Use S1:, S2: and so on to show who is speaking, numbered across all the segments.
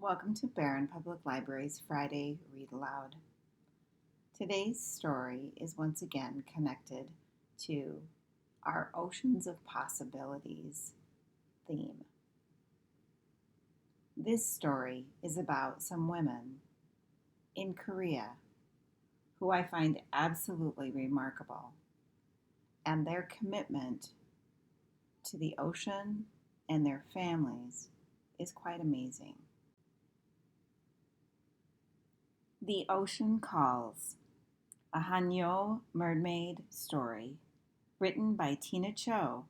S1: Welcome to Barron Public Library's Friday Read Aloud. Today's story is once again connected to our Oceans of Possibilities theme. This story is about some women in Korea who I find absolutely remarkable, and their commitment to the ocean and their families is quite amazing. The Ocean Calls, a Hanyo mermaid story, written by Tina Cho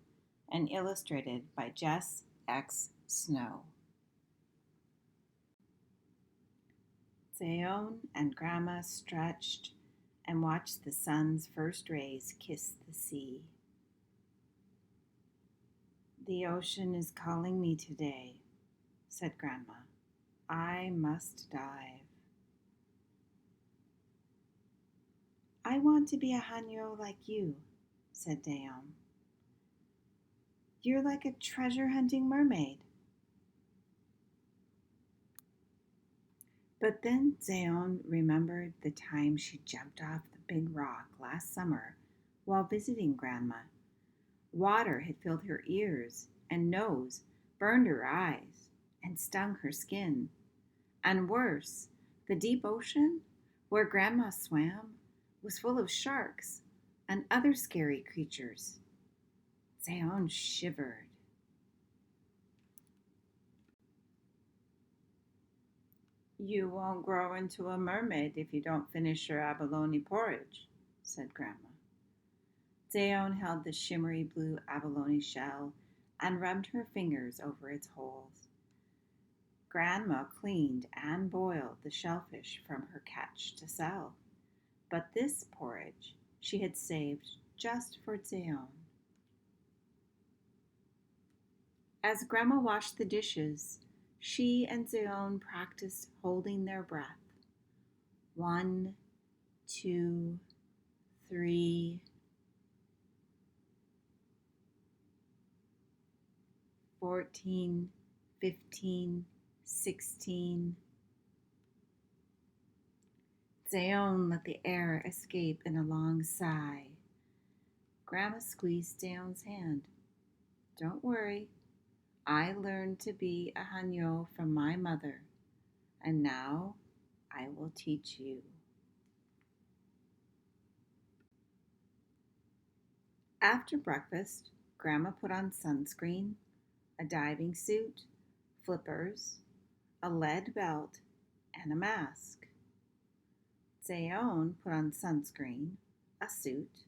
S1: and illustrated by Jess X. Snow. Seon and Grandma stretched and watched the sun's first rays kiss the sea. "The ocean is calling me today," said Grandma. "I must dive." "I want to be a Hanyo like you," said Daeon. "You're like a treasure-hunting mermaid." But then Zeon remembered the time she jumped off the big rock last summer while visiting Grandma. Water had filled her ears and nose, burned her eyes, and stung her skin. And worse, the deep ocean, where Grandma swam, was full of sharks and other scary creatures. Zeon shivered. "You won't grow into a mermaid if you don't finish your abalone porridge," said Grandma. Zeon held the shimmery blue abalone shell and rubbed her fingers over its holes. Grandma cleaned and boiled the shellfish from her catch to sell, but this porridge she had saved just for Zeon. As Grandma washed the dishes, she and Zeon practiced holding their breath. 1, 2, 3, 14, 15, 16. Zeon let the air escape in a long sigh. Grandma squeezed Zeon's hand. "Don't worry. I learned to be a Hanyo from my mother, and now I will teach you." After breakfast, Grandma put on sunscreen, a diving suit, flippers, a lead belt, and a mask. Zeon put on sunscreen, a suit,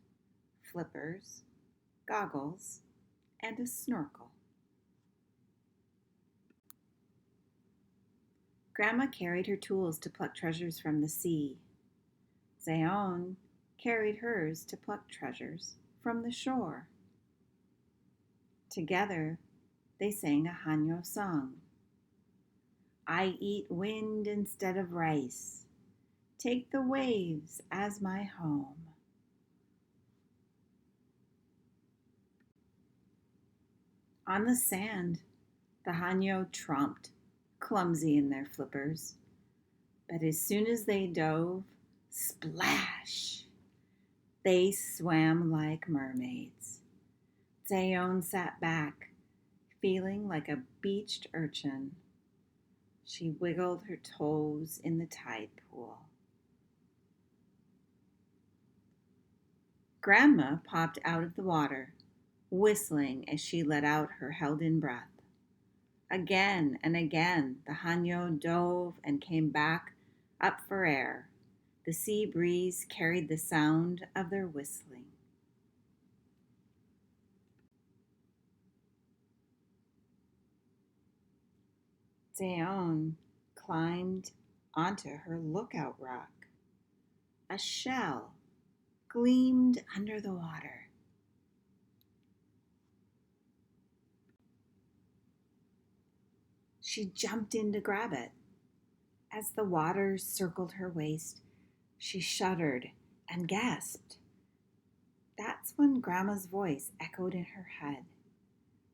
S1: flippers, goggles, and a snorkel. Grandma carried her tools to pluck treasures from the sea. Zeon carried hers to pluck treasures from the shore. Together, they sang a Hanyo song. "I eat wind instead of rice. Take the waves as my home." On the sand, the Hanyo tromped, clumsy in their flippers. But as soon as they dove, splash! They swam like mermaids. Zeon sat back, feeling like a beached urchin. She wiggled her toes in the tide pool. Grandma popped out of the water, whistling as she let out her held-in breath. Again and again, the Hanyo dove and came back up for air. The sea breeze carried the sound of their whistling. Zeon climbed onto her lookout rock. A shell gleamed under the water. She jumped in to grab it. As the water circled her waist, she shuddered and gasped. That's when Grandma's voice echoed in her head.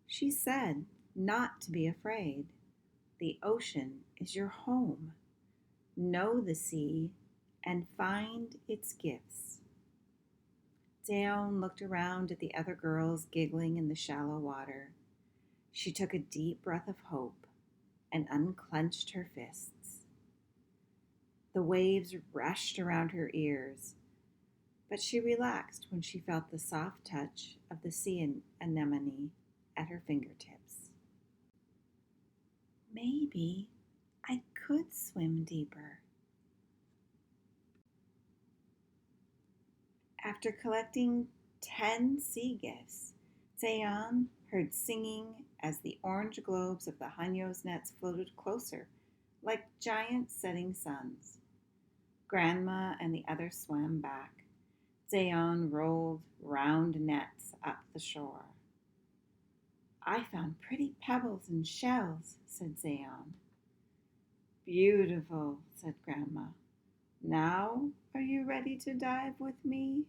S1: She said not to be afraid. The ocean is your home. Know the sea and find its gifts. Daon looked around at the other girls giggling in the shallow water. She took a deep breath of hope and unclenched her fists. The waves rushed around her ears, but she relaxed when she felt the soft touch of the sea anemone at her fingertips. Maybe I could swim deeper. After collecting 10 sea gifts, Zayon heard singing as the orange globes of the Hanyo's nets floated closer, like giant setting suns. Grandma and the others swam back. Zayon rolled round nets up the shore. I found pretty pebbles and shells, said Zayon. Beautiful, said Grandma. Now, are you ready to dive with me?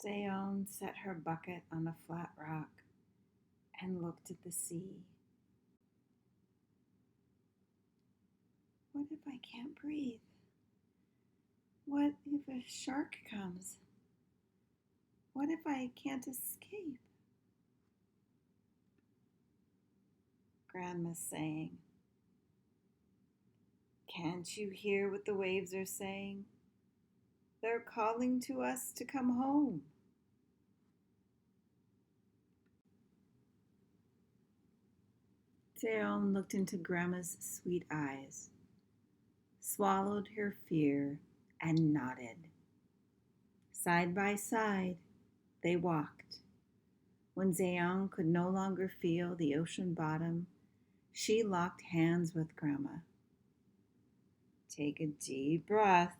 S1: Zayon set her bucket on a flat rock and looked at the sea. What if I can't breathe? What if a shark comes? What if I can't escape? Grandma sang. Can't you hear what the waves are saying? They're calling to us to come home. Daon looked into Grandma's sweet eyes, swallowed her fear, and nodded. Side by side, they walked. When Zayon could no longer feel the ocean bottom, she locked hands with Grandma. Take a deep breath,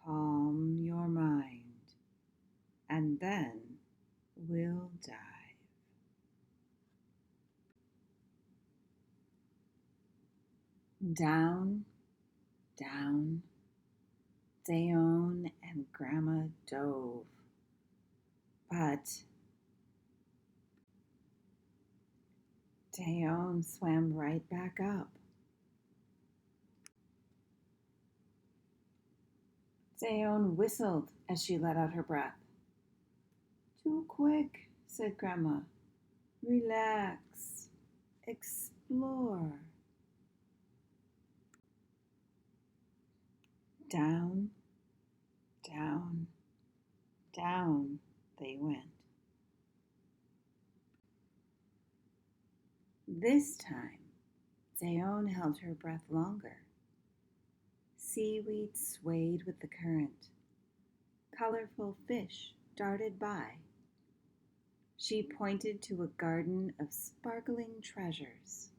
S1: calm your mind, and then we'll dive. Down, down, Zayon and Grandma dove. But Daon swam right back up. Daon whistled as she let out her breath. Too quick, said Grandma. Relax. Explore. Down, down, down they went. This time, Zayon held her breath longer. Seaweed swayed with the current. Colorful fish darted by. She pointed to a garden of sparkling treasures.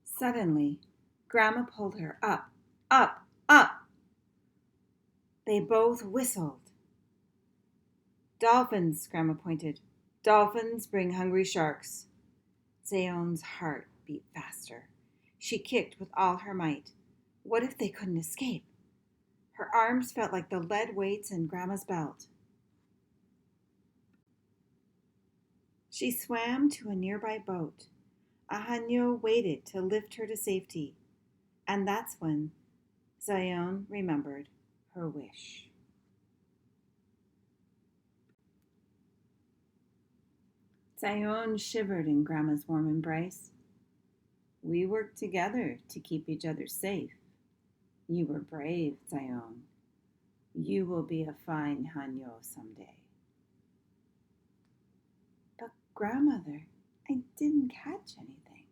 S1: Suddenly, Grandma pulled her up, up, up. They both whistled. Dolphins, Grandma pointed. Dolphins bring hungry sharks. Zayon's heart beat faster. She kicked with all her might. What if they couldn't escape? Her arms felt like the lead weights in Grandma's belt. She swam to a nearby boat. A Hanyo waited to lift her to safety, and that's when Zayon remembered her wish. Zayon shivered in Grandma's warm embrace. We worked together to keep each other safe. You were brave, Zayon. You will be a fine Hanyo someday. But Grandmother, I didn't catch anything.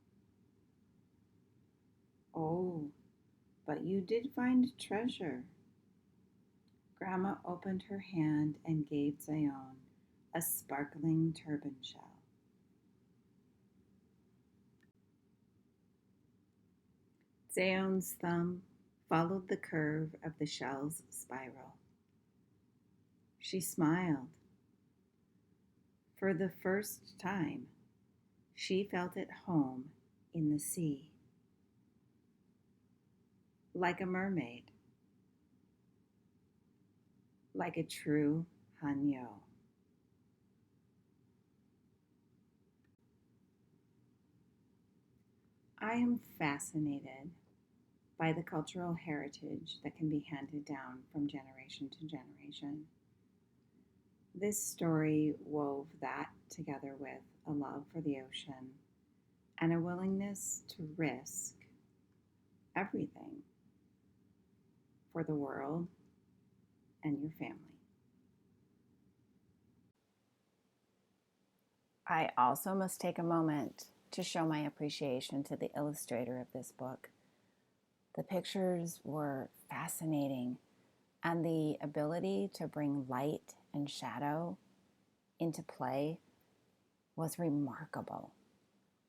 S1: Oh, but you did find treasure. Grandma opened her hand and gave Zayon a sparkling turban shell. Zayon's thumb followed the curve of the shell's spiral. She smiled. For the first time, she felt at home in the sea. Like a mermaid. like a true Hanyo. I am fascinated by the cultural heritage that can be handed down from generation to generation. This story wove that together with a love for the ocean and a willingness to risk everything for the world and your family. I also must take a moment to show my appreciation to the illustrator of this book. The pictures were fascinating, and the ability to bring light and shadow into play was remarkable.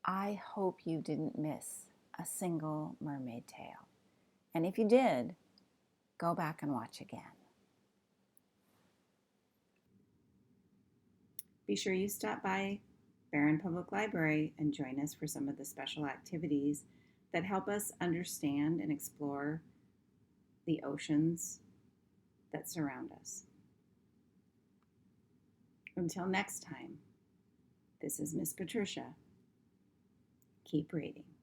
S1: I hope you didn't miss a single mermaid tale. And if you did, go back and watch again. Be sure you stop by Barron Public Library and join us for some of the special activities that help us understand and explore the oceans that surround us. Until next time, this is Miss Patricia. Keep reading.